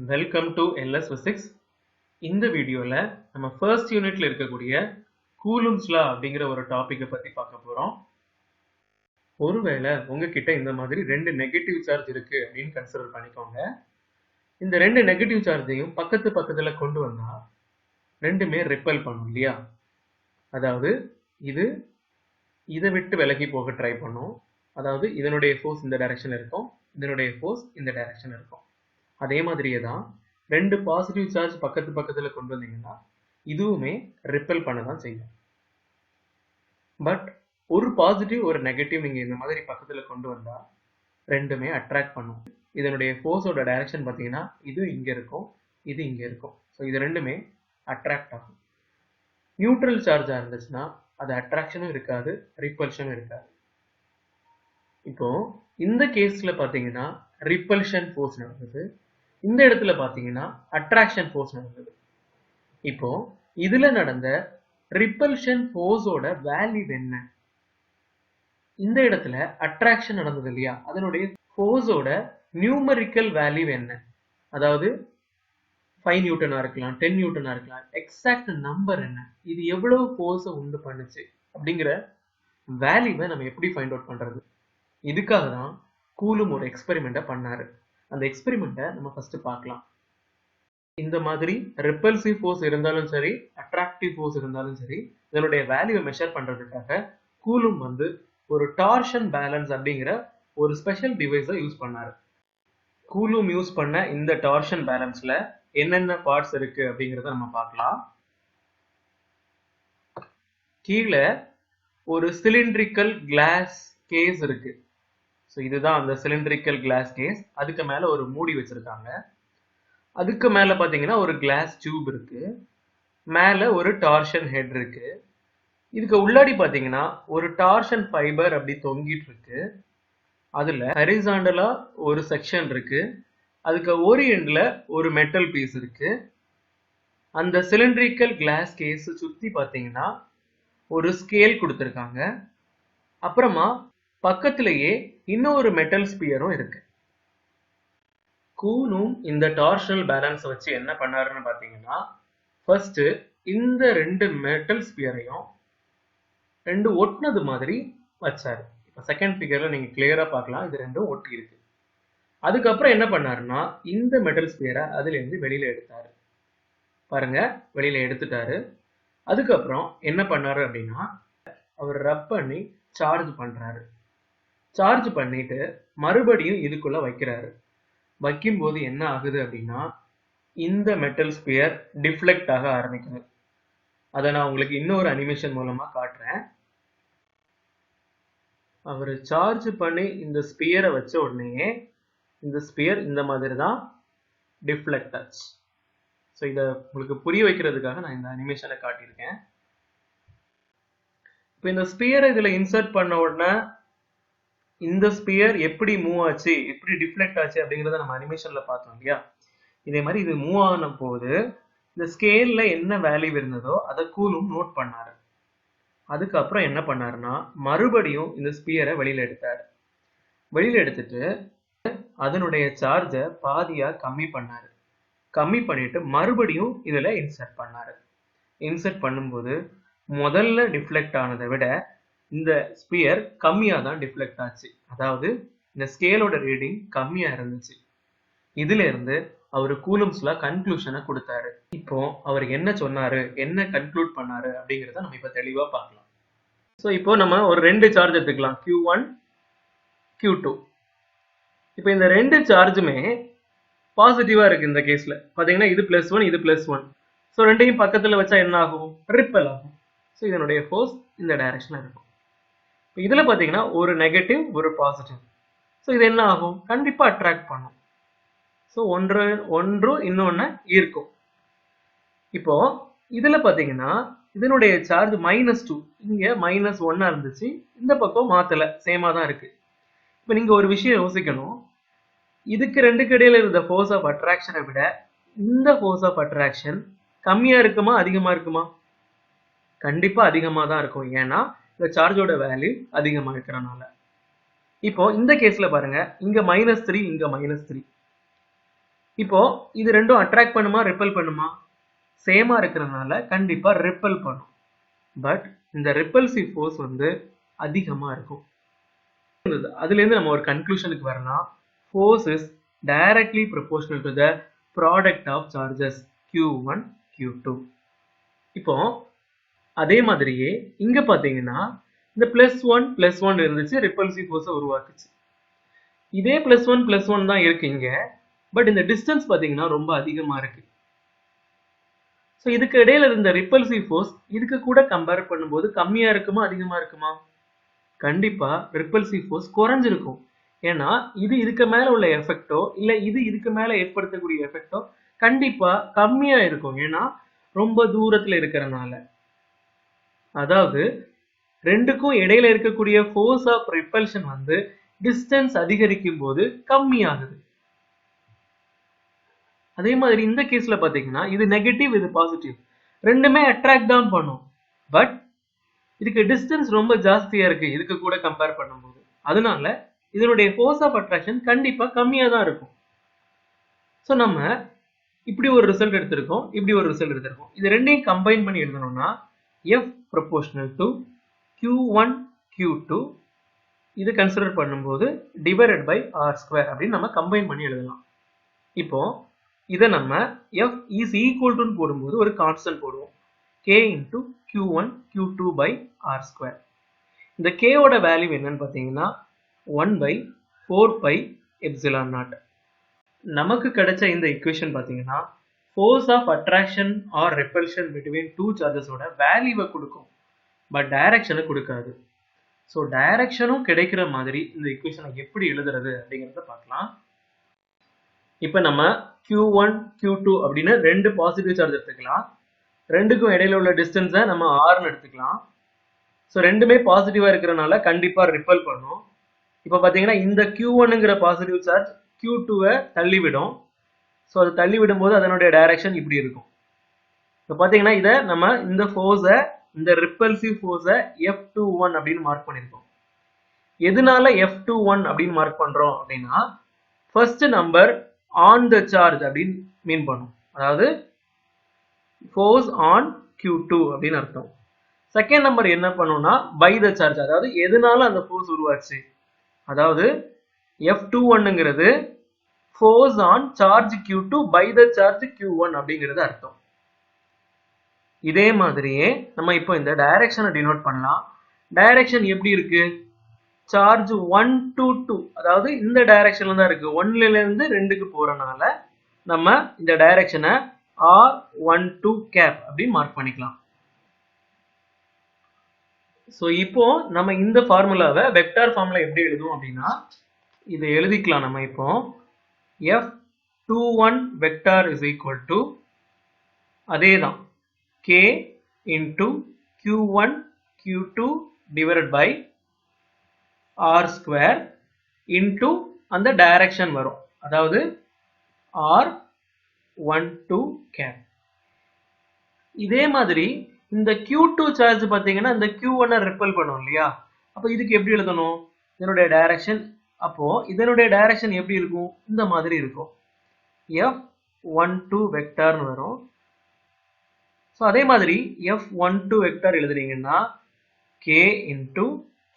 Welcome to LS physics. இந்த வீடியோல நம்ம ஃபர்ஸ்ட் யூனிட்ல இருக்கக்கூடிய கூலும்ஸ் லா அப்படிங்கிற ஒரு டாபிக்கை பத்தி பார்க்க போறோம். ஒருவேளை உங்ககிட்ட இந்த மாதிரி ரெண்டு நெகட்டிவ் சார்ஜ் இருக்கு அப்படின்னு கன்சிடர் பண்ணிக்கோங்க. இந்த ரெண்டு நெகட்டிவ் சார்ஜையும் பக்கத்துல கொண்டு வந்தா ரெண்டுமே ரிப்பல் பண்ணும் இல்லையா? அதாவது இது இதை விட்டு விலகி போக ட்ரை பண்ணும். அதாவது இதனுடைய ஃபோர்ஸ் இந்த டைரக்ஷன் இருக்கும், இதனுடைய ஃபோர்ஸ் இந்த டைரக்ஷன் இருக்கும். அதே மாதிரியே தான் ரெண்டு பாசிட்டிவ் சார்ஜ் பக்கத்துல கொண்டு வந்தீங்கன்னா இதுவுமே ரிப்பல் பண்ண தான் செய்யும். பட் ஒரு பாசிட்டிவ் ஒரு நெகட்டிவ் நீங்க இந்த மாதிரி பக்கத்துல கொண்டு வந்தா ரெண்டுமே அட்ராக்ட் பண்ணும். இதனுடைய ஃபோர்ஸோட டைரக்ஷன் பார்த்தீங்கன்னா இது இங்க இருக்கும், இது இங்க இருக்கும். ஸோ இது ரெண்டுமே அட்ராக்ட் ஆகும். நியூட்ரல் சார்ஜா இருந்துச்சுன்னா அது அட்ராக்ஷனும் இருக்காது, ரிப்பல்ஷனும் இருக்காது. இப்போ இந்த கேஸ்ல பாத்தீங்கன்னா ரிப்பல்ஷன் ஃபோர்ஸ் நடந்தது, இந்த இடத்துல பாத்தீங்கன்னா அட்ராக்ஷன் ஃபோர்ஸ் நடந்தது. இப்போ இதுல நடந்த ரிப்பல்ஷன் ஃபோர்ஸோட வேல்யூ என்ன? இந்த இடத்துல அட்ராக்ஷன் நடந்தது இல்லையா, அதனுடைய ஃபோர்ஸோட நியூமரிக்கல் வேல்யூ என்ன? அதாவது 5 நியூட்டனா இருக்கலாம், 10 நியூட்டனா இருக்கலாம். எக்ஸாக்ட் நம்பர் என்ன? இது எவ்வளவு ஃபோர்ஸை உண்டு பண்ணுச்சு அப்படிங்கிற வேல்யூவை நம்ம எப்படி ஃபைண்ட் அவுட் பண்றது? இதுக்காக தான் கூலும் ஒரு எக்ஸ்பெரிமெண்ட்டை பண்ணாரு. அந்த எக்ஸ்பெரிமெண்ட்டை நம்ம ஃபர்ஸ்ட் பார்க்கலாம். இந்த மாதிரி ரிப்பல்சிவ் ஃபோர்ஸ் இருந்தாலும் சரி, அட்ராக்டிவ் ஃபோர்ஸ் இருந்தாலும் சரி, இதனுடைய வேல்யூவை மெஷர் பண்றதுக்காக கூலும் ஒரு டார்ஷன் பேலன்ஸ் அப்படிங்கிற ஒரு ஸ்பெஷல் டிவைஸை யூஸ் பண்ணாரு. கூலும் யூஸ் பண்ண இந்த டார்ஷன் பேலன்ஸ்ல என்னென்ன பார்ட்ஸ் இருக்கு அப்படிங்கிறத நம்ம பார்க்கலாம். கீழே ஒரு சிலிண்ட்ரிக்கல் கிளாஸ் கேஸ் இருக்கு. ஸோ இதுதான் அந்த சிலிண்ட்ரிக்கல் கிளாஸ் கேஸ். அதுக்கு மேல ஒரு மூடி வச்சிருக்காங்க. அதுக்கு மேல பாத்தீங்கன்னா ஒரு கிளாஸ் டியூப் இருக்கு. மேல ஒரு டார்ஷன் ஹெட் இருக்கு. இதுக்கு உள்ளாடி பாத்தீங்கன்னா ஒரு டார்ஷன் ஃபைபர் அப்படி தொங்கிட்டு இருக்கு. அதுல ஹரிசாண்டலா ஒரு செக்ஷன் இருக்கு. அதுக்கு ஒரு எண்ட்ல ஒரு மெட்டல் பீஸ் இருக்கு. அந்த சிலிண்ட்ரிக்கல் கிளாஸ் கேஸ் சுத்தி பாத்தீங்கன்னா ஒரு ஸ்கேல் கொடுத்திருக்காங்க. அப்புறமா பக்கத்திலேயே இன்னொரு மெட்டல் ஸ்பியரும் இருக்கு. கூலும் இந்த டார்ஷனல் பேலன்ஸ் வச்சு என்ன பண்ணாருன்னு பாத்தீங்கன்னா, ஃபர்ஸ்ட் இந்த ரெண்டு மெட்டல் ஸ்பியரையும் ரெண்டு ஒட்டினது மாதிரி வச்சாரு. இப்போ செகண்ட் ஃபிகர்ல நீங்க கிளியரா பார்க்கலாம், இது ரெண்டும் ஒட்டி இருக்கு. அதுக்கப்புறம் என்ன பண்ணாருன்னா இந்த மெட்டல் ஸ்பியரை அதுல இருந்து வெளியில எடுத்தாரு. பாருங்க, வெளியில எடுத்துட்டாரு. அதுக்கப்புறம் என்ன பண்ணாரு அப்படின்னா, அவர் ரப் பண்ணி சார்ஜ் பண்றாரு. சார்ஜ் பண்ணிட்டு மறுபடியும் இதுக்குள்ள வைக்கிறாரு. வைக்கும்போது என்ன ஆகுது அப்படின்னா, இந்த மெட்டல் ஸ்பியர் டிஃப்ளெக்ட் ஆக ஆரம்பிக்குது. அதை நான் உங்களுக்கு இன்னொரு அனிமேஷன் மூலமா காட்டுறேன். அவர் சார்ஜ் பண்ணி இந்த ஸ்பியரை வச்ச உடனே இந்த ஸ்பியர் இந்த மாதிரி தான் டிஃப்ளெக்ட் ஆச்சு. ஸோ இதை உங்களுக்கு புரிய வைக்கிறதுக்காக நான் இந்த அனிமேஷனை காட்டியிருக்கேன். இப்போ இந்த ஸ்பியரை இதுல இன்சர்ட் பண்ண உடனே இந்த ஸ்பியர் எப்படி மூவ் ஆச்சு, எப்படி டிஃப்ளெக்ட் ஆச்சு அப்படிங்கிறத நம்ம அனிமேஷன்ல பார்த்தோம் இல்லையா? இதே மாதிரி இது மூவ் ஆன போது இந்த ஸ்கேல்ல என்ன வேல்யூ இருந்ததோ அதை கூலும் நோட் பண்ணாரு. அதுக்கப்புறம் என்ன பண்ணாருன்னா மறுபடியும் இந்த ஸ்பியரை வெளியில எடுத்தாரு. வெளியில எடுத்துட்டு அதனுடைய சார்ஜை பாதியா கம்மி பண்ணாரு. கம்மி பண்ணிட்டு மறுபடியும் இதுல இன்சர்ட் பண்ணாரு. இன்சர்ட் பண்ணும்போது முதல்ல டிஃப்ளெக்ட் ஆனதை விட இந்த ஸ்பியர் கம்மியா தான் டிஃப்ளெக்ட் ஆச்சு. அதாவது இந்த ஸ்கேலோட ரீடிங் கம்மியா இருந்துச்சு. இதுல இருந்து அவரு கூலும்ஸ்ல கன்க்ளூஷனை கொடுத்தாரு. இப்போ அவர் என்ன சொன்னாரு, என்ன கன்க்ளூட் பண்ணாரு அப்படிங்கிறத நம்ம இப்ப தெளிவா பார்க்கலாம். ஸோ இப்போ நம்ம ஒரு ரெண்டு சார்ஜ் எடுத்துக்கலாம், Q1 Q2. இப்போ இந்த ரெண்டு சார்ஜுமே பாசிட்டிவா இருக்கு. இந்த கேஸ்ல பாத்தீங்கன்னா இது +1, இது +1. ஸோ ரெண்டையும் பக்கத்துல வச்சா என்ன ஆகும்? ரிப்பல் ஆகும். ஸோ இதனுடைய ஃபோர்ஸ் இந்த டைரக்ஷன்ல இருக்கும். இதுல பாத்தீங்கன்னா ஒரு நெகட்டிவ் ஒரு பாசிட்டிவ். ஸோ இது என்ன ஆகும்? கண்டிப்பா அட்ராக்ட் பண்ணும். ஸோ ஒன்று இன்னொன்னு ஈர்க்கும். இப்போ இதுல பாத்தீங்கன்னா இதனுடைய சார்ஜ் -2, இங்க -1 இருந்துச்சு. இந்த பக்கம் மாத்தல, சேமா தான் இருக்கு. இப்போ நீங்க ஒரு விஷயம் யோசிக்கணும், இதுக்கு ரெண்டுக்கு இடையில இருந்த ஃபோர்ஸ் ஆஃப் அட்ராக்ஷனை விட இந்த ஃபோர்ஸ் ஆஃப் அட்ராக்ஷன் கம்மியா இருக்குமா அதிகமா இருக்குமா? கண்டிப்பா அதிகமா தான் இருக்கும். ஏன்னா இந்த சார்ஜோட வேல்யூ அதிகமா இருக்கிறனால. இப்போ இந்த கேஸ்ல பாருங்க, இங்க -3, இங்க -3. இப்போ இது ரெண்டும் அட்ராக்ட் பண்ணுமா ரிப்பல் பண்ணுமா? சேமா இருக்கிறதுனால கண்டிப்பா ரிப்பல் பண்ணும். பட் இந்த ரிப்பல்சிவ் ஃபோர்ஸ் வந்து அதிகமா இருக்கும். அதுல இருந்து நம்ம ஒரு கன்க்ளூஷனுக்கு வரலாம். Force is directly proportional to the product of charges Q1 Q2. இப்போ அதே மாதிரியே இங்க பாத்தீங்கன்னா இந்த +1 இருந்துச்சு, ரிப்பல்சிவ் ஃபோர்ஸை உருவாக்குச்சு. இதே +1 தான் இருக்கு இங்க. பட் இந்த டிஸ்டன்ஸ் பாத்தீங்கன்னா ரொம்ப அதிகமா இருக்கு. ஸோ இதுக்கு இடையில இருந்த ரிப்பல்சிவ் ஃபோர்ஸ் இதுக்கு கூட கம்பேர் பண்ணும்போது கம்மியா இருக்குமா அதிகமா இருக்குமா? கண்டிப்பா ரிப்பல்சிவ் ஃபோர்ஸ் குறைஞ்சிருக்கும். ஏன்னா இது இதுக்கு மேல உள்ள எஃபெக்டோ இல்ல இது இதுக்கு மேல ஏற்படுத்தக்கூடிய எஃபெக்டோ கண்டிப்பா கம்மியா இருக்கும். ஏன்னா ரொம்ப தூரத்துல இருக்கிறனால. அதாவது ரெண்டுக்கும் இடையில இருக்கக்கூடிய ஃபோர்ஸ் ஆஃப் ரிப்பல்ஷன் வந்து டிஸ்டன்ஸ் அதிகரிக்கும் போது கம்மியாகுது. அதே மாதிரி இந்த கேஸ்ல பாத்தீங்கன்னா இது நெகட்டிவ் இது பாசிட்டிவ், ரெண்டுமே அட்ராக்ட் தான் பண்ணும். பட் இதுக்கு டிஸ்டன்ஸ் ரொம்ப ஜாஸ்தியா இருக்கு இதுக்கு கூட கம்பேர் பண்ணும்போது. அதனால இதனுடைய ஃபோர்ஸ் ஆஃப் அட்ராக்ஷன் கண்டிப்பா கம்மியா தான் இருக்கும். ஸோ நம்ம இப்படி ஒரு ரிசல்ட் எடுத்திருக்கோம், இப்படி ஒரு ரிசல்ட் எடுத்திருக்கோம். இது ரெண்டையும் கம்பைன் பண்ணி எழுதணும்னா F proportional to Q1 Q2 இது கன்சிடர் பண்ணும்போது டிவைடட் பை R² அப்படின்னு நம்ம கம்பைன் பண்ணி எழுதலாம். இப்போ இதை நம்ம F is equal to போடும்போது ஒரு கான்ஸ்டன்ட் போடுவோம், K into Q1 Q2 by R². இந்த K ஓட வேல்யூ என்னன்னு பார்த்தீங்கன்னா 1/4 pi epsilon naught. நமக்கு கிடைச்ச இந்த equation பார்த்தீங்கன்னா force of attraction or repulsion between two charges ஓட வேல்யூவை கொடுக்கும், பட் டைரக்ஷனை கொடுக்காது. ஸோ டைரக்ஷனும் கிடைக்கிற மாதிரி இந்த equation எப்படி எழுதுறது அப்படிங்கிறத பார்க்கலாம். இப்போ நம்ம Q1 Q2 அப்படின்னு ரெண்டு பாசிட்டிவ் சார்ஜ் எடுத்துக்கலாம். ரெண்டுக்கும் இடையில உள்ள டிஸ்டன்ஸை நம்ம Rன்னு எடுத்துக்கலாம். ஸோ ரெண்டுமே பாசிட்டிவா இருக்கிறனால கண்டிப்பா ரிப்பல் பண்ணும். இப்போ பார்த்தீங்கன்னா இந்த Q1ங்கிற பாசிட்டிவ் சார்ஜ் Q2வை தள்ளிவிடும். ஸோ அது தள்ளி விடும்போது அதனுடைய டைரக்ஷன் இப்படி இருக்கும். இப்போ பார்த்தீங்கன்னா இதை நம்ம இந்த ஃபோர்ஸை, இந்த ரிப்பல்சிவ் ஃபோர்ஸை F21 அப்படின்னு மார்க் பண்ணியிருக்கோம். எதனால F21 அப்படின்னு மார்க் பண்றோம் அப்படின்னா first number on the charge அப்படின்னு மீன் பண்ணும், அதாவது ஃபோர்ஸ் ஆன் Q2 அப்படின்னு அர்த்தம். செகண்ட் நம்பர் என்ன பண்ணும்னா பை த சார்ஜ், அதாவது எதனால அந்த ஃபோர்ஸ் உருவாச்சு, அதாவது F21ங்கிறது force on charge Q2 by the charge Q1 அப்படிங்கிறது அர்த்தம். இதே மாதிரியே நம்ம இப்போ இந்த டைரக்ஷனை டினோட் பண்ணலாம். டைரக்ஷன் எப்படி இருக்கு, சார்ஜ் 1 to 2, அதாவது இந்த டைரக்ஷன்ல தான் இருக்கு, 1ல இருந்து 2க்கு போறனால நம்ம இந்த டைரக்ஷனை R12 கேப் அப்படின்னு மார்க் பண்ணிக்கலாம். ஸோ இப்போ நம்ம இந்த ஃபார்முலாவை வெக்டார் ஃபார்முலா எப்படி எழுதுவோம் அப்படின்னா இதை எழுதிக்கலாம். நம்ம இப்போ F21 vector is equal to அதே தான் K into Q1 Q2 divided by R² இன்டு அந்த டைரக்ஷன் வரும், அதாவது R12 கேப். இதே மாதிரி இந்த Q2 சார்ஜ் பார்த்தீங்கன்னா இந்த Q1 ரிப்பல் பண்ணும் இல்லையா, அப்போ இதுக்கு எப்படி எழுதணும், இதனுடைய டைரக்ஷன், அப்போ இதனுடைய டைரக்ஷன் எப்படி இருக்கும், இந்த மாதிரி இருக்கும், F12 வெக்டார்னு வரும். ஸோ அதே மாதிரி F12 வெக்டார் எழுதுறீங்கன்னா K into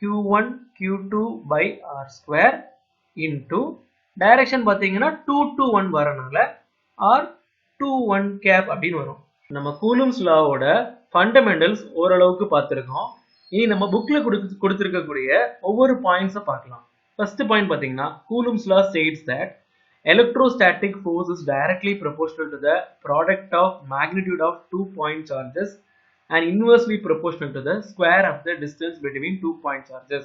Q1 Q2 by R² into direction பார்த்தீங்கன்னா 2 to 1 வரனால R21 கேப் அப்படின்னு வரும். நம்ம கூலும்ஸ் லாவோட ஃபண்டமெண்டல்ஸ் ஓரளவுக்கு பார்த்துருக்கோம். இனி நம்ம புக்ல கொடுத்துருக்கக்கூடிய ஒவ்வொரு பாயிண்ட்ஸை பார்க்கலாம். ஃபர்ஸ்ட் பாயிண்ட் பார்த்தீங்கன்னா Coulomb's law states that electrostatic force is directly proportional to the product of magnitude of 2 point charges and inversely proportional to the square of the distance between 2 point charges.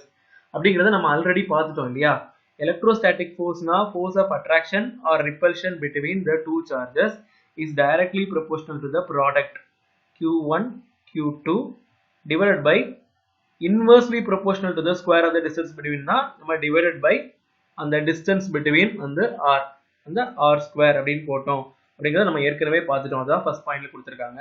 அப்படிங்கறத நம்ம already பார்த்துட்டோம் இல்லையா. Electrostatic ஃபோர்ஸ்னா force of attraction or repulsion between the two charges is directly proportional to the product Q1 Q2 divided by inversely proportional to the square of the distance between na நம்ம divided by அந்த distance between அந்த R, அந்த R² அப்படின்னு போட்டோம். அப்படிங்கறத நம்ம ஏற்கனவே பார்த்துட்டோம், அதான் ஃபர்ஸ்ட் பாயிண்ட்ல கொடுத்திருக்காங்க.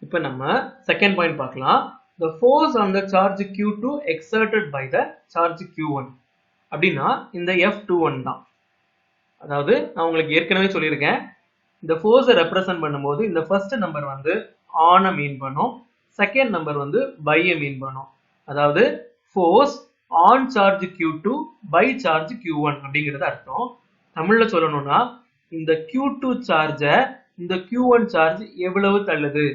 இப்போ நம்ம செகண்ட் பாயிண்ட் பார்க்கலாம். The force on the charge Q2 exerted by the charge Q1 அப்படின்னா இந்த F21 தான். அதாவது நான் உங்களுக்கு ஏற்கனவே சொல்லியிருக்கேன், இந்த ஃபோர்ஸை ரெப்ரசன்ட் பண்ணும்போது இந்த ஃபர்ஸ்ட் நம்பர் வந்து ஆனை மீன் பண்ணும், செகண்ட் நம்பர் வந்து பையை மீன் பண்ணும். அதாவது force on charge Q2 by charge Q1 அப்படிங்கிறது அர்த்தம். தமிழ்ல சொல்லணும்னா இந்த Q2 சார்ஜை இந்த Q1 சார்ஜ் எவ்வளவு தள்ளுது,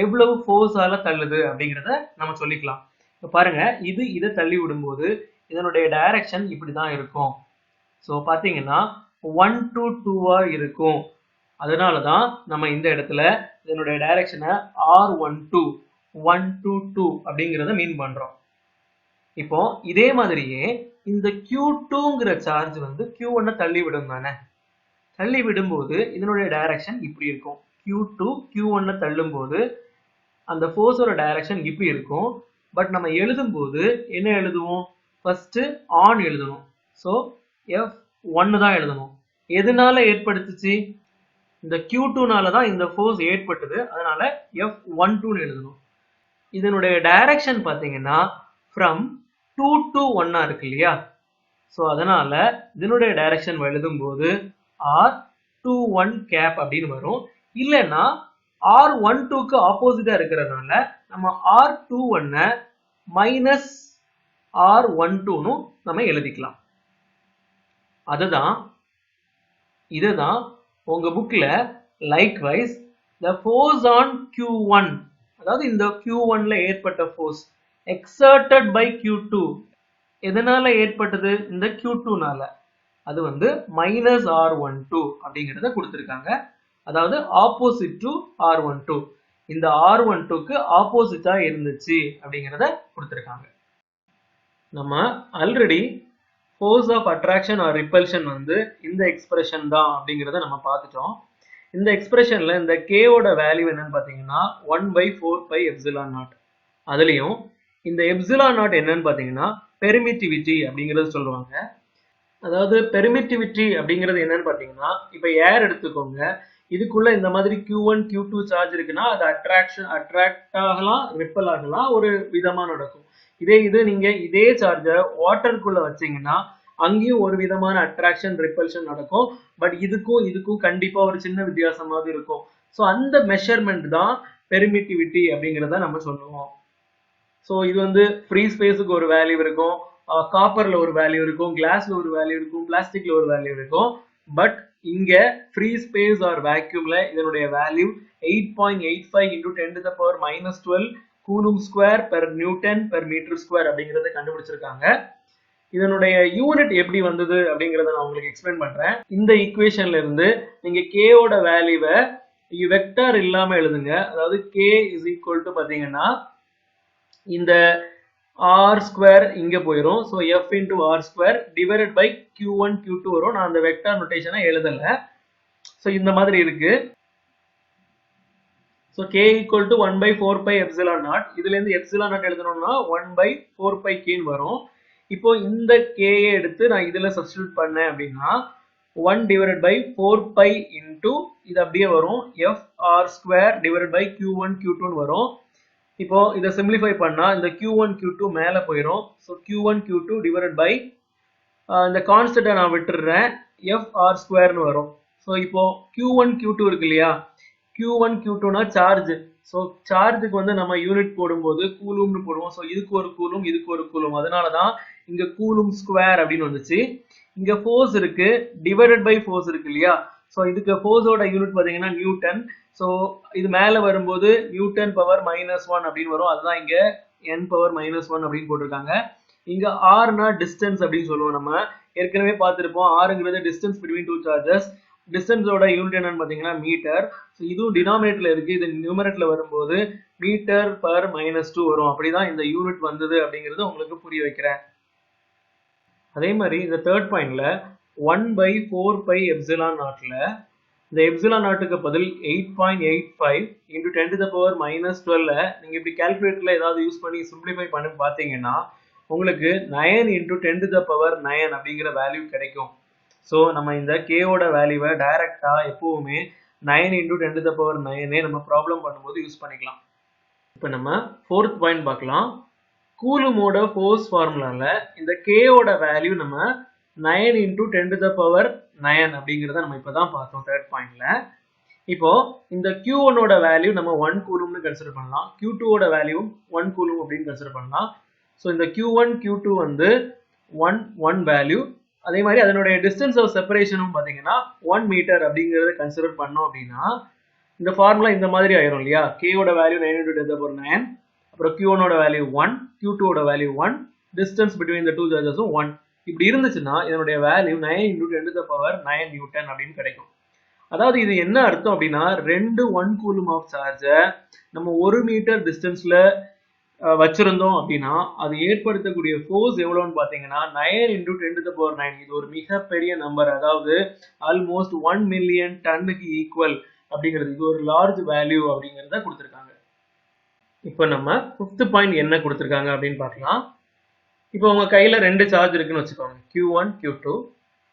எவ்வளவு ஃபோர்ஸால தள்ளுது அப்படிங்கிறத நம்ம சொல்லிக்கலாம். இப்போ பாருங்க, இது இதை தள்ளி விடும்போது இதனுடைய டைரக்ஷன் இப்படிதான் இருக்கும். ஸோ பார்த்தீங்கன்னா 1 to 2 இருக்கும். அதனாலதான் நம்ம இந்த இடத்துல இதனுடைய டைரக்ஷனை R12 1 to 2 அப்படிங்கிறத மீன் பண்றோம். இப்போ இதே மாதிரியே இந்த Q2ங்கிற சார்ஜ் வந்து Q1 தள்ளி விடும் தானே. தள்ளி விடும்போது இதனுடைய டைரக்ஷன் இப்படி இருக்கும். Q2 Q1 தள்ளும் போது அந்த ஃபோர்ஸோட டைரக்ஷன் இப்படி இருக்கும். பட் நம்ம எழுதும்போது என்ன எழுதுவோம், ஃபர்ஸ்ட் ஆன் எழுதணும். ஸோ F1 தான் எழுதணும். எதனால ஏற்படுத்துச்சு, இந்த Q2னால தான் இந்த ஃபோர்ஸ் ஏற்பட்டது. அதனால F12 எழுதணும். இதனுடைய டைரக்ஷன் பார்த்தீங்கன்னா ஃப்ரம் 2 to 1 இருக்கு இல்லையா. ஸோ அதனால இதனுடைய டைரக்ஷன் எழுதும்போது R21 கேப் அப்படின்னு வரும். இல்லைன்னா R12க்கு ஆப்போசிட்டா இருக்கிறதுனால நம்ம R21 மைனஸ் R12ன்னு நம்ம எழுதிக்கலாம். இதுதான் உங்க புக்ல likewise the force on Q1, அதாவது இந்த Q1ல ஏற்பட்ட ஃபோர்ஸ் exerted by Q2 எதனால ஏற்பட்டது, இந்த Q2னால, அது வந்து மைனஸ் R12 அப்படிங்கிறத கொடுத்துருக்காங்க. அதாவது ஆப்போசிட் டு R12, இந்த R12க்கு ஆப்போசிட்டா இருந்துச்சு அப்படிங்கிறத கொடுத்துருக்காங்க. நம்ம already force of attraction or repulsion வந்து இந்த எக்ஸ்பிரஷன் தான் அப்படிங்கிறத நம்ம பார்த்துட்டோம். இந்த எக்ஸ்பிரஷன்ல இந்த கேவோட வேல்யூ என்னன்னு பார்த்தீங்கன்னா 1/4πε0. அதுலயும் இந்த ε0 என்னன்னு பார்த்தீங்கன்னா பெர்மிட்டிவிட்டி அப்படிங்கிறது சொல்லுவாங்க. அதாவது பெர்மிட்டிவிட்டி அப்படிங்கிறது என்னன்னு பார்த்தீங்கன்னா, இப்போ ஏர் எடுத்துக்கோங்க, இதுக்குள்ள இந்த மாதிரி Q1 Q2 சார்ஜ் இருக்குன்னா அது அட்ராக்ட் ஆகலாம், ரிப்பல் ஆகலாம், ஒரு விதமா நடக்கும். இது நீங்க இதே சார்ஜை வாட்டருக்குள்ள வச்சீங்கன்னா அங்கேயும் ஒரு விதமான அட்ராக்ஷன் ரிப்பல்ஷன் நடக்கும். பட் இதுக்கும் கண்டிப்பா ஒரு சின்ன வித்தியாசமாவது இருக்கும். ஸோ அந்த மெஷர்மெண்ட் தான் பெர்மிட்டிவிட்டி அப்படிங்கிறத நம்ம சொல்லுவோம். ஸோ இது வந்து ஃப்ரீ ஸ்பேஸுக்கு ஒரு வேல்யூ இருக்கும், காப்பர்ல ஒரு வேல்யூ இருக்கும், கிளாஸ்ல ஒரு வேல்யூ இருக்கும், பிளாஸ்டிக்ல ஒரு வேல்யூ இருக்கும். பட் இங்க ஃப்ரீ ஸ்பேஸ் ஆர் வேக்யூம்ல இதனுடைய value 8.85 into 10 to the power minus 12 coulomb square per newton per metre square அப்படிங்கறத கண்டுபிடிச்சிருக்காங்க. இதனுடைய யூனிட் எப்படி வந்தது அப்படிங்கறத நான் உங்களுக்கு எக்ஸ்பிளைன் பண்றேன். இந்த ஈக்குவேஷன்ல இருந்து நீங்க கேவோட வேல்யூவை வெக்டார் இல்லாம எழுதுங்க. அதாவது k இஸ் ஈக்குவல் டு பாத்தீங்கன்னா இந்த ஆர் ஸ்கொயர் இங்க போயிடும். So F into R square divided by Q1 Q2 வரும். நான் அந்த வெக்டார் நோட்டேஷனை எழுதல. ஸோ இந்த மாதிரி இருக்கு. So k equal to 1/4πε0. இதுல இருந்து ε0 எழுதணும்னா 1/4πk வரும். இப்போ இந்த k எடுத்து நான் இதுல சப்ஸ்டிட்யூட் பண்ணேன் அப்படின்னா 1 டிவைடட் பை 4π இன்டூ இது அப்படியே வரும் fr square divided by Q1 Q2 வரும். இப்போ இதை சிம்பிளிஃபை பண்ணா இந்த Q1 Q2 மேல போயிடும். So Q1 Q2 divided by இந்த கான்ஸ்டன்ட்டை நான் விட்டுடுறேன், fr ஸ்கொயர்னு வரும். ஸோ இப்போ Q1 Q2 இருக்கு இல்லையா, Q1 Q2னா சார்ஜ். ஸோ சார்ஜுக்கு வந்து நம்ம யூனிட் போடும்போது கூலும்னு போடுவோம். ஸோ இதுக்கு ஒரு கூலும், இதுக்கு ஒரு கூலும். அதனால தான் இங்க கூலும் ஸ்கொயர் அப்படின்னு வந்துச்சு. இங்க ஃபோர்ஸ் இருக்கு, டிவைடட் பை ஃபோர்ஸ் இருக்கு இல்லையா. ஸோ இதுக்கு ஃபோர்ஸோட யூனிட் பார்த்தீங்கன்னா நியூட்டன். ஸோ இது மேலே வரும்போது நியூட்டன் பவர் -1 அப்படின்னு வரும். அதுதான் இங்க n பவர் -1 அப்படின்னு போட்டிருக்காங்க. இங்க ஆர்னா டிஸ்டன்ஸ் அப்படின்னு சொல்லுவோம். நம்ம ஏற்கனவே பார்த்துருப்போம், ஆறுங்கிறது டிஸ்டன்ஸ் பிட்வீன் டூ சார்ஜஸ். டிஸ்டன்ஸோட யூனிட் என்னன்னு பார்த்தீங்கன்னா மீட்டர். ஸோ இதுவும் டினாமினேட்டர்ல இருக்கு, இது நியூமரேட்டர்ல வரும்போது மீட்டர் பர் -2 வரும். அப்படிதான் இந்த யூனிட் வந்தது அப்படிங்கிறது உங்களுக்கு புரிய வைக்கிறேன். அதே மாதிரி இந்த தேர்ட் பாயிண்ட்ல 1/4πε0ல இந்த ε0க்கு பதில் 8.85 into 10 to the power -12 நீங்க இப்படி கால்குலேட்டர்ல ஏதாவது யூஸ் பண்ணி சிம்பிளிஃபை பண்ணி பார்த்தீங்கன்னா உங்களுக்கு 9 into 10 to the power 9 அப்படிங்கிற வேல்யூ கிடைக்கும். ஸோ நம்ம இந்த கேவோட வேல்யூவை டைரக்டா எப்பவுமே 9 into 10 to the power 9 நம்ம ப்ராப்ளம் பண்ணும்போது யூஸ் பண்ணிக்கலாம். இப்போ நம்ம ஃபோர்த் பாயிண்ட் பார்க்கலாம். கூலுமோட ஃபோர்ஸ் ஃபார்முலால இந்த கேவோட வேல்யூ நம்ம 9 into 10 to the power 9 அப்படிங்கிறத நம்ம இப்பதான் பார்த்தோம் தேர்ட் பாயிண்ட்ல. இப்போ இந்த Q1 ஓட வேல்யூ நம்ம 1 கூலும்னு கன்சிடர் பண்ணலாம். Q2 ஓட வேல்யூ 1 கூலும் அப்படின்னு கன்சிடர் பண்ணலாம். ஸோ இந்த Q1 Q2 வந்து 1 வேல்யூ. அதே மாதிரி அதனுடைய டிஸ்டன்ஸ் ஆஃப் செப்பரேஷனும் பார்த்தீங்கன்னா 1 மீட்டர் அப்படிங்கிறத கன்சிடர் பண்ணோம் அப்படின்னா இந்த ஃபார்முலா இந்த மாதிரி ஆயிரும் இல்லையா. K ஓட value 9 into 10 to the power 9, அப்புறம் Q1 ஓட வேல்யூ 1, Q2 ஓட value 1, distance between the two சார்ஜஸும் 1. இப்படி இருந்துச்சுன்னா இதனுடைய value 9 into 10 to the power 9 newton அப்படின்னு கிடைக்கும். அதாவது இது என்ன அர்த்தம் அப்படின்னா 1 கூலும் ஆஃப் சார்ஜை நம்ம 1 மீட்டர் டிஸ்டன்ஸ்ல வச்சிருந்தோம் அப்படின்னா அது ஏற்படுத்தக்கூடிய ஃபோர்ஸ் எவ்வளோன்னு பார்த்தீங்கன்னா 9 into 10 to the power 9. இது ஒரு மிகப்பெரிய நம்பர், அதாவது ஆல்மோஸ்ட் 1 மில்லியன் டன்னுக்கு ஈக்குவல் அப்படிங்கிறது. இது ஒரு லார்ஜ் வேல்யூ அப்படிங்கிறத கொடுத்துருக்காங்க. இப்போ நம்ம 5th பாயிண்ட் என்ன கொடுத்துருக்காங்க அப்படின்னு பார்க்கலாம். இப்போ உங்க கையில 2 சார்ஜ் இருக்குன்னு வச்சுக்கோங்க, Q1 Q2.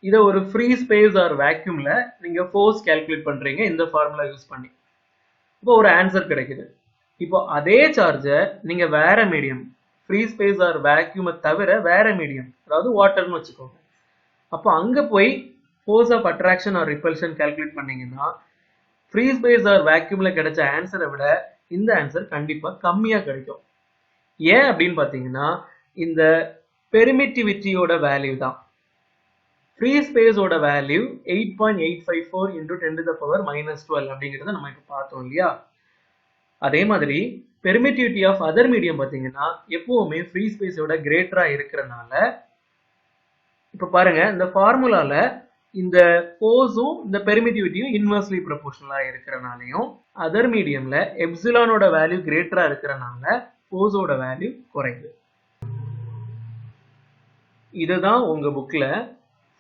இதை ஒரு ஃப்ரீ ஸ்பேஸ் ஆர் வேக்யூம்ல நீங்க ஃபோர்ஸ் கால்குலேட் பண்றீங்க இந்த ஃபார்முலா யூஸ் பண்ணி. இப்போ ஒரு ஆன்சர் கிடைக்குது. இப்போ அதே சார்ஜை நீங்க வேற மீடியம், ஃப்ரீ ஸ்பேஸ் ஆர் வேக்யூமை தவிர வேற மீடியம், அதாவது வாட்டர்னு வச்சுக்கோங்க. அப்போ அங்க போய் force of attraction or repulsion calculate பண்ணீங்கன்னா ஃப்ரீ ஸ்பேஸ் ஆர் வேக்யூம்ல கிடைச்ச ஆன்சரை விட இந்த ஆன்சர் கண்டிப்பா கம்மியா கிடைக்கும். ஏன் அப்படின்னு பாத்தீங்கன்னா இந்த பெர்மிட்டிவிட்டியோட வேல்யூ தான். ஃப்ரீ ஸ்பேஸோட value 8.854 into 10 to the power -12 அப்படிங்கிறத நம்ம இப்போ பார்த்தோம் இல்லையா. அதே மாதிரி பெர்மிட்டிவிட்டி ஆஃப் அதர் மீடியம் பார்த்தீங்கன்னா எப்பவுமே ஃப்ரீ ஸ்பேஸோட கிரேட்டரா இருக்கிறனால இப்போ பாருங்க இந்த ஃபார்முலால இந்த ஃபோர்ஸும் இந்த பெர்மிட்டிவிட்டியும் இன்வெர்ஸ்லி ப்ரொபோர்ஷனலா இருக்கிறனாலையும் அதர் மீடியம்ல எப்சிலானோட வேல்யூ கிரேட்டரா இருக்கிறனால ஃபோர்ஸோட வேல்யூ குறையுது. இதுதான் உங்க புக்ல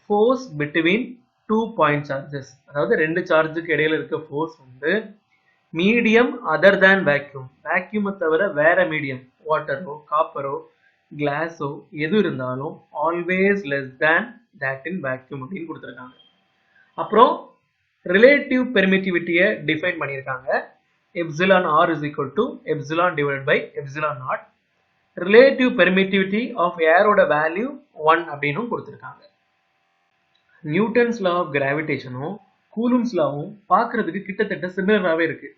ஃபோர்ஸ் பிட்வீன் 2 பாயிண்ட் சார்ஜஸ், அதாவது 2 சார்ஜுக்கு இடையில இருக்க ஃபோர்ஸ் வந்து மீடியம் அதர் தேன் வேக்யூம், வேக்யூமை தவிர வேற மீடியம், வாட்டரோ காப்பரோ கிளாஸோ எது இருந்தாலும் always less than that in vacuum அப்படின்னு கொடுத்துருக்காங்க. அப்புறம் ரிலேட்டிவ் பெர்மிட்டிவிட்டியை டிஃபைன் பண்ணியிருக்காங்க. Epsilon r is equal to epsilon divide by epsilon naught. Relative permittivity of ஏரோட வேல்யூ 1 அப்படின்னு கொடுத்துருக்காங்க. நியூட்டன்ஸ் லா ஆஃப் கிராவிடேஷனும் கூலும்ஸ் லாவும் பார்க்கறதுக்கு கிட்டத்தட்ட சிமிலராகவே இருக்கு.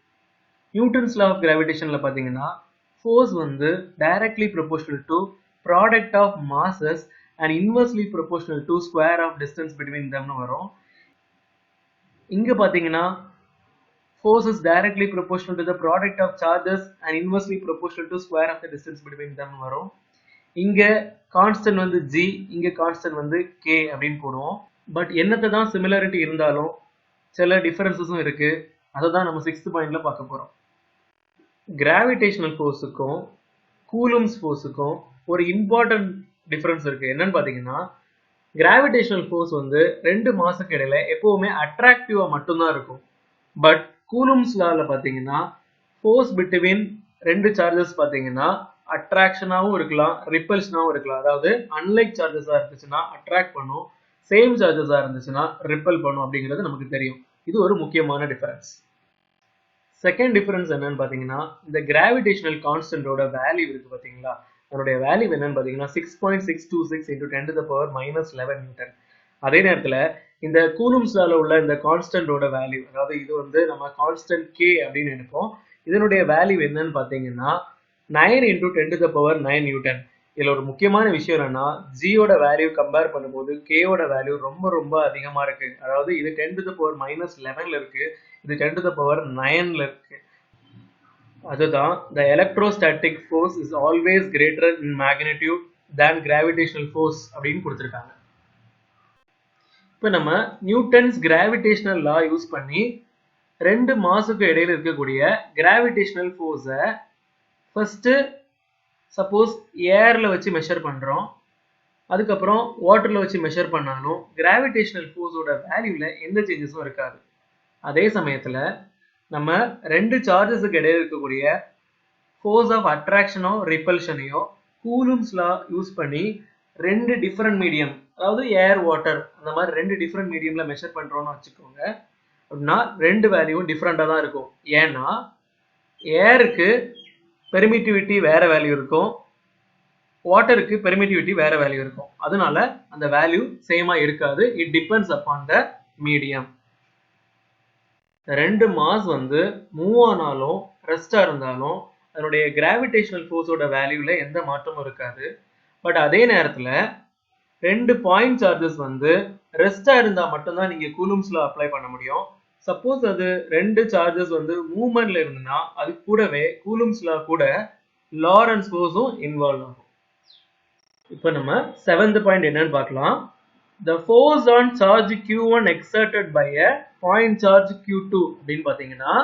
நியூட்டன்ஸ் லா ஆஃப் கிராவிடேஷன்ல பார்த்தீங்கன்னா ஃபோர்ஸ் வந்து directly proportional to product of masses and inversely proportional to square of distance between தம்னு வரும். இங்க பார்த்தீங்கன்னா force is directly proportional to the product of charges and inversely proportional to square of the distance between them வரும். இங்க constant வந்து g, இங்க constant வந்து k அப்படின்னு போடுவோம். பட் என்னத்தை தான் சிமிலாரிட்டி இருந்தாலும் சில டிஃபரன்சஸும் இருக்கு. அதை தான் நம்ம 6th பாயிண்ட்ல பார்க்க போறோம். கிராவிடேஷனல் ஃபோர்ஸுக்கும் கூலும்ஸ் ஃபோர்ஸுக்கும் ஒரு இம்பார்ட்டன்ட் டிஃபரன்ஸ் இருக்கு. என்னன்னு பாத்தீங்கன்னா கிராவிடேஷனல் ஃபோர்ஸ் வந்து 2 மாஸுக்கு இடையில எப்பவுமே அட்ராக்டிவா மட்டும்தான் இருக்கும். பட் கூலும்ஸ் லால பாத்தீங்கன்னா ஃபோர்ஸ் பிட்வீன் 2 சார்ஜஸ் பாத்தீங்கன்னா அட்ராக்ஷனாவும் இருக்கலாம், ரிப்பல்ஷனாவும் இருக்கலாம். அதாவது அன்லைக் சார்ஜஸா இருந்துச்சுன்னா அட்ராக்ட் பண்ணும், சேம் சார்ஜஸா இருந்துச்சுன்னா ரிப்பல் பண்ணும் அப்படிங்கிறது நமக்கு தெரியும். இது ஒரு முக்கியமான டிஃபரன்ஸ். செகண்ட் டிஃபரன்ஸ் என்னன்னு பாத்தீங்கன்னா இந்த கிராவிடேஷனல் கான்ஸ்டன்டோட வேல்யூ இருக்கு பாத்தீங்களா, அதனுடைய வேல்யூ என்னன்னு பாத்தீங்கன்னா 6.626 into 10 to the power -11 Newton. அதே நேரத்துல இந்த கூலும்ஸ் லால உள்ள இந்த கான்ஸ்டன்டோட வேல்யூ, அதாவது இது வந்து நம்ம கான்ஸ்டன்ட் k அப்படின்னு நினைப்போம். இதனுடைய வேல்யூ என்னன்னு பாத்தீங்கன்னா 9 into 10 to the power 9 Newton. இதுல ஒரு முக்கியமான விஷயம் என்னன்னா ஜியோட வேல்யூ கம்பேர் பண்ணும்போது கேயோட வேல்யூ ரொம்ப ரொம்ப அதிகமா இருக்கு. அதாவது இது 10 to the power -11ல இருக்கு, இது 10 to the power 9ல இருக்கு. அதுதான் the electrostatic force is always greater in magnitude than gravitational force அப்படின்னு கொடுத்திருக்காங்க. இப்போ நம்ம நியூட்டன்ஸ் கிராவிடேஷனல் லா யூஸ் பண்ணி 2 மாஸுக்கு இடையில இருக்கக்கூடிய கிராவிடேஷனல் ஃபோர்ஸை ஃபர்ஸ்ட் சப்போஸ் ஏர்ல வச்சு மெஷர் பண்றோம், அதுக்கப்புறம் வாட்டர்ல வச்சு மெஷர் பண்ணாலும் கிராவிடேஷனல் ஃபோர்ஸோட வேல்யூல எந்த சேஞ்சஸும் இருக்காது. அதே சமயத்துல நம்ம 2 சார்ஜஸுக்கு இடையில இருக்கக்கூடிய ஃபோர்ஸ் ஆஃப் அட்ராக்ஷனோ ரிப்பல்ஷனையோ கூலும்ஸ் லா யூஸ் பண்ணி 2 டிஃபரெண்ட் மீடியம், அதாவது ஏர் வாட்டர் அந்த மாதிரி 2 டிஃபரெண்ட் மீடியம்ல மெஷர் பண்றோம்னு வச்சுக்கோங்க. அப்படின்னா 2 வேல்யூவும் டிஃப்ரெண்டா தான் இருக்கும். ஏன்னா ஏருக்கு பெர்மிட்டிவிட்டி வேற வேல்யூ இருக்கும், வாட்டருக்கு பெர்மிட்டிவிட்டி வேற வேல்யூ இருக்கும். அதனால அந்த வேல்யூ சேமா இருக்காது. It depends upon the medium. ரெண்டு மாஸ் வந்து மூவ் ஆனாலும் ரெஸ்டா இருந்தாலும் அதனுடைய கிராவிடேஷனல் ஃபோர்ஸோட வேல்யூல எந்த மாற்றமும் இருக்காது. பட் அதே நேரத்துல ரெண்டு பாயிண்ட் சார்ஜஸ் வந்து ரெஸ்டா இருந்தா மட்டும்தான் நீங்க கூலும்ஸ்ல அப்ளை பண்ண முடியும். சப்போஸ் அது ரெண்டு சார்ஜஸ் வந்து மூவ்மெண்ட்ல இருந்ததுன்னா அது கூடவே கூலும்ஸ்ல கூட லாரன்ஸ் ஃபோர்ஸும் இன்வால்வ் ஆகும். இப்போ நம்ம 7th பாயிண்ட் என்னன்னு பார்க்கலாம். The force on charge Q1 exerted by a point charge Q2 அப்படின்னு பாத்தீங்கன்னா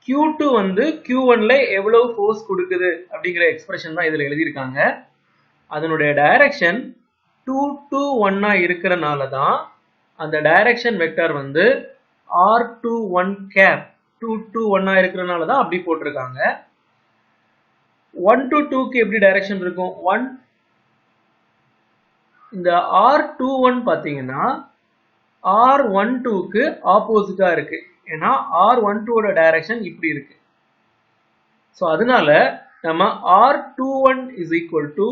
Q2 வந்து Q1ல எவ்வளவு ஃபோர்ஸ் கொடுக்குது அப்படிங்கிற எக்ஸ்பிரஷன் தான் இதுல எழுதியிருக்காங்க. அதனுடைய டைரக்ஷன் 2 to 1 இருக்கிறனால தான் அந்த டைரக்ஷன் வெக்டர் வந்து R21 cap 2 to 1 இருக்கிறனால தான் அப்படி போட்டிருக்காங்க. 1 to 2க்கு எப்படி டைரக்ஷன் இருக்கும்? 1 இந்த R21 பாத்தீங்கன்னா R12க்கு ஆப்போசிட்டா இருக்கு. ஏன்னா R12ஓட டைரக்ஷன் இப்படி இருக்கு. ஸோ அதனால நம்ம R21 is equal to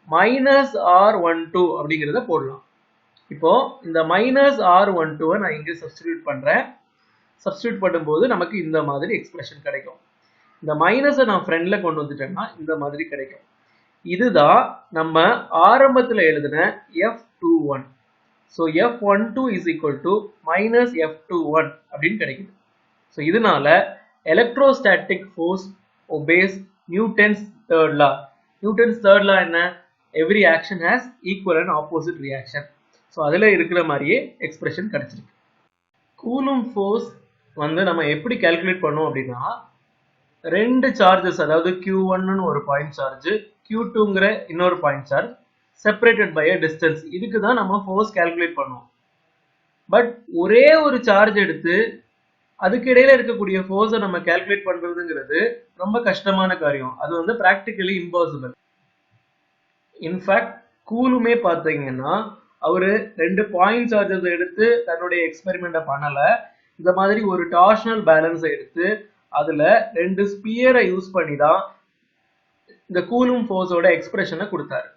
minus R12 அப்படிங்கிறத போடலாம். இப்போ இந்த மைனஸ் R12 நான் இங்க சப்ஸ்டிடியூட் பண்றேன். சப்ஸ்டிடியூட் பண்ணும்போது நமக்கு இந்த மாதிரி எக்ஸ்பிரஷன் கிடைக்கும். இந்த மைனஸை நான் ஃப்ரண்ட்ல கொண்டு வந்துட்டேன்னா இந்த மாதிரி கிடைக்கும். இதுதான் நம்ம ஆரம்பத்தில் எழுதின F21. So F12 is equal to minus F21 அப்படின்னு கிடைக்குது. ஸோ இதனால electrostatic force obeys Newton's third law. Newton's third law என்ன? Every action has equal and opposite reaction. So அதில் இருக்கிற மாதிரியே எக்ஸ்பிரஷன் கிடைச்சிருக்கு. கூலும் ஃபோர்ஸ் வந்து நம்ம எப்படி கால்குலேட் பண்ணோம் அப்படின்னா ரெண்டு சார்ஜஸ், அதாவது Q1 ஒரு பாயிண்ட் சார்ஜ், Q2ங்கிற இன்னொரு point charge separated by a distance, இதுக்கு தான் நம்ம ஃபோர்ஸ் கால்குலேட் பண்ணுவோம். பட் ஒரே ஒரு சார்ஜ் எடுத்து அதுக்கு இடையில இருக்கக்கூடிய ஃபோர்ஸை நம்ம கால்குலேட் பண்றதுங்கிறது ரொம்ப கஷ்டமான காரியம். அது வந்து பிராக்டிகலி இம்பாசிபிள். இன்ஃபேக்ட் கூலுமே பார்த்தீங்கன்னா அவரு ரெண்டு பாயிண்ட் சார்ஜஸ் எடுத்து தன்னுடைய எக்ஸ்பெரிமெண்ட்டை பண்ணல. இந்த மாதிரி ஒரு டார்ஷனல் பேலன்ஸை எடுத்து அதுல ரெண்டு ஸ்பியரை யூஸ் பண்ணி தான் இந்த கூலும் ஃபோர்ஸோட எக்ஸ்பிரஷனை கொடுத்தாரு.